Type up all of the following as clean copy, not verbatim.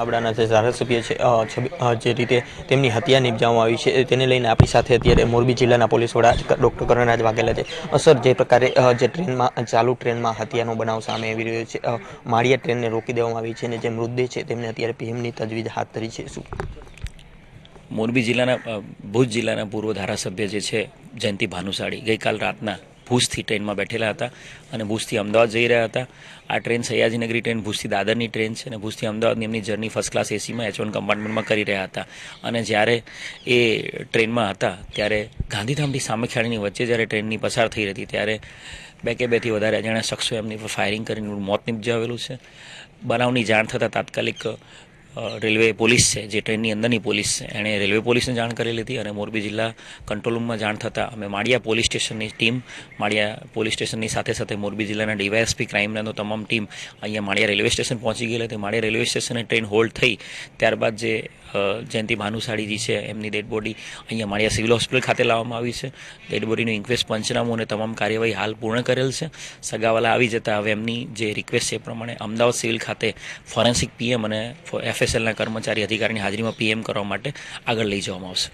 આપણાના જે ધારાસભ્ય છે જે રીતે તેમની હત્યા નિપજાવવામાં આવી છે તેને લઈને આપણી સાથે અત્યારે મોરબી જિલ્લાના પોલીસ વડા ડૉક્ટર કરણરાજ વાઘેલા છે. સર, જે પ્રકારે જે ટ્રેનમાં ચાલુ ટ્રેનમાં હત્યાનો બનાવ સામે આવી રહ્યો છે, માળિયા ટ્રેનને રોકી દેવામાં આવી છે અને જે મૃતદેહ છે તેમને અત્યારે પીએમની તજવીજ હાથ ધરી છે. શું મોરબી જિલ્લાના ભુજ જિલ્લાના પૂર્વ ધારાસભ્ય જે છે જયંતિ ભાનુશાળી ગઈકાલ રાતના ભુજથી ટ્રેનમાં બેઠેલા હતા અને ભુજથી અમદાવાદ જઈ રહ્યા હતા. આ ટ્રેન સયાજીનગરી ટ્રેન ભુજથી દાદરની ટ્રેન છે અને ભુજથી અમદાવાદની એમની જર્ની ફર્સ્ટ ક્લાસ એસીમાં H1 કમ્પાર્ટમેન્ટમાં કરી રહ્યા હતા અને જ્યારે એ ટ્રેનમાં હતા ત્યારે ગાંધીધામથી સામખિયાળીની વચ્ચે જ્યારે ટ્રેનની પસાર થઈ હતી ત્યારે બે કે બેથી વધારે અજાણ્યા શખ્સોએ એમની પર ફાયરિંગ કરીને મોત નિપજાવેલું છે. બનાવની જાણ થતાં તાત્કાલિક રેલવે પોલીસ છે, જે ટ્રેનની અંદરની પોલીસ છે, એણે રેલવે પોલીસને જાણ કરેલી હતી અને મોરબી જિલ્લા કંટ્રોલ રૂમમાં જાણ થતાં અમે માળિયા પોલીસ સ્ટેશનની ટીમ, માળિયા પોલીસ સ્ટેશનની સાથે સાથે મોરબી જિલ્લાના ડીવાયએસપી ક્રાઇમનો તમામ ટીમ અહીંયા માળિયા રેલવે સ્ટેશન પહોંચી ગયેલી હતી. માળિયા રેલવે સ્ટેશને ટ્રેન હોલ્ડ થઈ ત્યારબાદ જે જયંતિ ભાનુશાળીજી છે એમની ડેડ બોડી અહીંયા માળિયા સિવિલ હોસ્પિટલ ખાતે લાવવામાં આવી છે. ડેડ બોડીનું ઇન્ક્વેસ્ટ પંચનામું અને તમામ કાર્યવાહી હાલ પૂર્ણ કરેલ છે. સગાવાલા આવી જતાં હવે એમની જે રિક્વેસ્ટ છે એ પ્રમાણે અમદાવાદ સિવિલ ખાતે ફોરેન્સિક પીએમ અને FSLના કર્મચારી અધિકારીની હાજરીમાં પીએમ કરવા માટે આગળ લઈ જવામાં આવશે.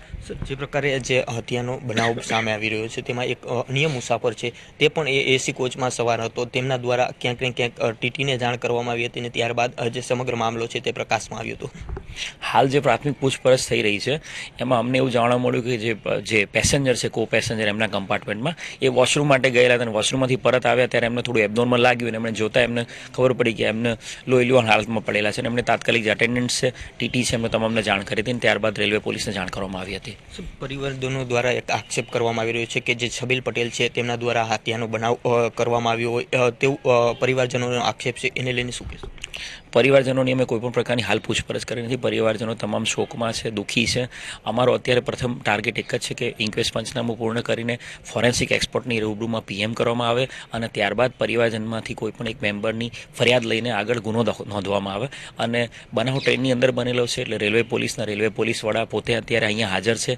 જે પ્રકારે જે હત્યાનો બનાવ સામે આવી રહ્યો છે તેમાં એક અન્ય મુસાફર છે તે પણ એસી કોચમાં સવાર હતો. તેમના દ્વારા ક્યાંક ને ક્યાંક ટીટીને જાણ કરવામાં આવી હતી અને ત્યારબાદ જે સમગ્ર મામલો છે તે પ્રકાશમાં આવ્યો હતો. હાલ જે પ્રાથમિક પૂછપરછ થઈ રહી છે એમાં અમને એવું જાણવા મળ્યું કે જે પેસેન્જર છે, કો પેસેન્જર એમના કમ્પાર્ટમેન્ટમાં એ વોશરૂમ માટે ગયેલા હતા અને વોશરૂમમાંથી પરત આવ્યા ત્યારે એમને થોડું એબનોર્મલ લાગ્યું અને એમણે જોતાં એમને ખબર પડી કે એમને લોહીલુહાણ હાલતમાં પડેલા છે અને એમને તાત્કાલિક જે અટેન્ડન્ટ છે, ટીટી છે, એમને તમામને જાણ કરી હતી અને ત્યારબાદ રેલવે પોલીસને જાણ કરવામાં આવી હતી. પરિવારજનો દ્વારા એક આક્ષેપ કરવામાં આવી રહ્યો છે કે જે છબીલ પટેલ છે તેમના દ્વારા હત્યાનો બનાવ કરવામાં આવ્યો હોય તેવું પરિવારજનોનો આક્ષેપ છે, એને લઈને શું કહેશો? પરિવારજનોની અમે કોઈપણ પ્રકારની હાલ પૂછપરછ કરી નથી. પરિવારજનો તમામ શોકમાં છે, દુઃખી છે. અમારો અત્યારે પ્રથમ ટાર્ગેટ એક જ છે કે ઇન્ક્વેસ્ટ પંચનામું પૂર્ણ કરીને ફોરેન્સિક એક્સપર્ટની રૂબરૂમાં પીએમ કરવામાં આવે અને ત્યારબાદ પરિવારજનમાંથી કોઈપણ એક મેમ્બરની ફરિયાદ લઈને આગળ ગુનો નોંધવામાં આવે અને બનાવ ટ્રેનની અંદર બનેલો છે એટલે રેલવે પોલીસ વડા પોતે અત્યારે અહીંયા હાજર છે,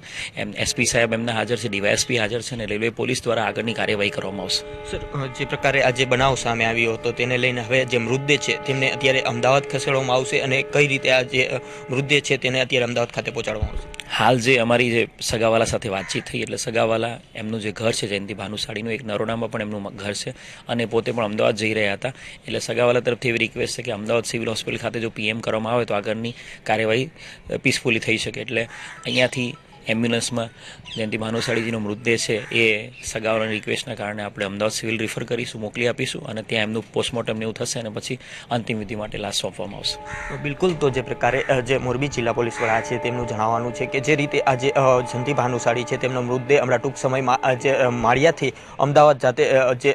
એસપી સાહેબ એમના હાજર છે, ડીવાયએસપી હાજર છે અને રેલવે પોલીસ દ્વારા આગળની કાર્યવાહી કરવામાં આવશે. સર, જે પ્રકારે આજે બનાવ સામે આવ્યો હતો તેને લઈને હવે જે મૃતદેહ છે તેમને અત્યારે અમદાવાદ ખસેડવામાં આવશે અને કઈ રીતે આ જે મૃતદેહ છે તેને અત્યારે અમદાવાદ ખાતે પહોંચાડવામાં આવશે? હાલ જે અમારી જે સગાવાલા સાથે વાતચીત થઈ એટલે સગાવાલા એમનું જે ઘર છે જયંતિ ભાનુશાળીનું એક નરોડામાં પણ એમનું ઘર છે અને પોતે પણ અમદાવાદ જઈ રહ્યા હતા એટલે સગાવાલા તરફથી એવી રિક્વેસ્ટ છે કે અમદાવાદ સિવિલ હોસ્પિટલ ખાતે જો પીએમ કરવામાં આવે તો આગળની કાર્યવાહી પીસફુલી થઈ શકે એટલે અહીંયાથી એમ્બ્યુલન્સમાં જયંતિ ભાનુશાળીજીનો મૃતદેહ છે એ સગાવાલાની રિક્વેસ્ટના કારણે આપણે અમદાવાદ સિવિલ રિફર કરીશું, મોકલી આપીશું અને ત્યાં એમનું પોસ્ટમોર્ટમ એવું થશે અને પછી અંતિમ વિધિ માટે લાશ સોંપવામાં આવશે. બિલકુલ. તો જે પ્રકારે જે મોરબી જિલ્લા પોલીસ વડા છે તેમનું જણાવવાનું છે કે જે રીતે આજે જયંતિ ભાનુશાળી છે તેમનો મૃતદેહ હમણાં ટૂંક સમયમાં જે માળિયાથી અમદાવાદ જાતે જે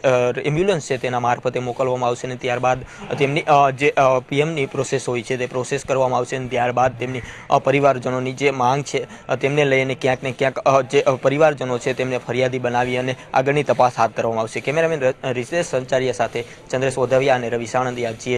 એમ્બ્યુલન્સ છે તેના મારફતે મોકલવામાં આવશે અને ત્યારબાદ તેમની જે પીએમની પ્રોસેસ હોય છે તે પ્રોસેસ કરવામાં આવશે અને ત્યારબાદ તેમની પરિવારજનોની જે માંગ છે તેમને લઈને ક્યાંક ને ક્યાંક જે પરિવારજનો છે તેમને ફરિયાદી બનાવી અને આગળની તપાસ હાથ ધરવામાં આવશે. કેમેરામેન રિતેશ સંચારિયા સાથે ચંદ્રેશ ઓધવિયા અને રવિ સાણંદિયા,